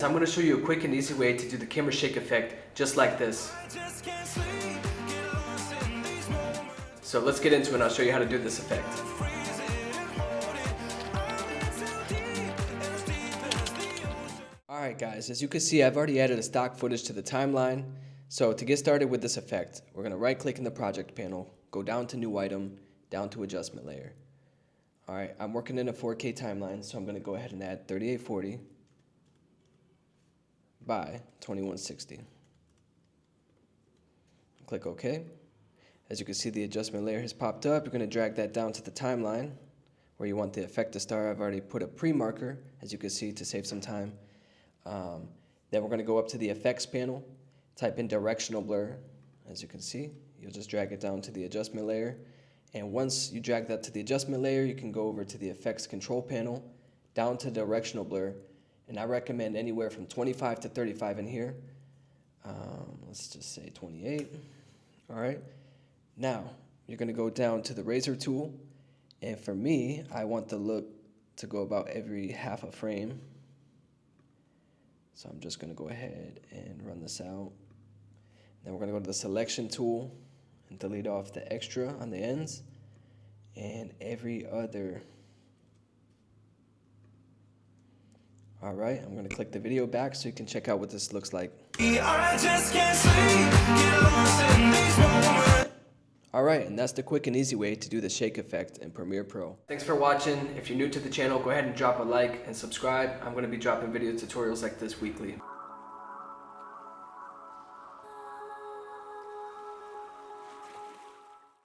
I'm going to show you a quick and easy way to do the camera shake effect just like this. So let's get into it and I'll show you how to do this effect. Alright guys, as you can see I've already added a stock footage to the timeline. So to get started with this effect, we're going to right click in the project panel, go down to new item, down to adjustment layer. Alright, I'm working in a 4K timeline, so I'm going to go ahead and add 3840 by 2160. Click OK. As you can see, the adjustment layer has popped up. You're going to drag that down to the timeline where you want the effect to start. I've already put a pre-marker, as you can see, to save some time. Then we're going to go up to the effects panel, type in directional blur. As you can see, you'll just drag it down to the adjustment layer. And once you drag that to the adjustment layer, you can go over to the effects control panel, down to directional blur. And I recommend anywhere from 25 to 35 in here. Let's just say 28. All right. Now, you're going to go down to the razor tool. And for me, I want the look to go about every half a frame. So I'm just going to go ahead and run this out. Then we're going to go to the selection tool and delete off the extra on the ends and every other. All right, I'm going to click the video back so you can check out what this looks like. All right, and that's the quick and easy way to do the shake effect in Premiere Pro. Thanks for watching. If you're new to the channel, go ahead and drop a like and subscribe. I'm going to be dropping video tutorials like this weekly.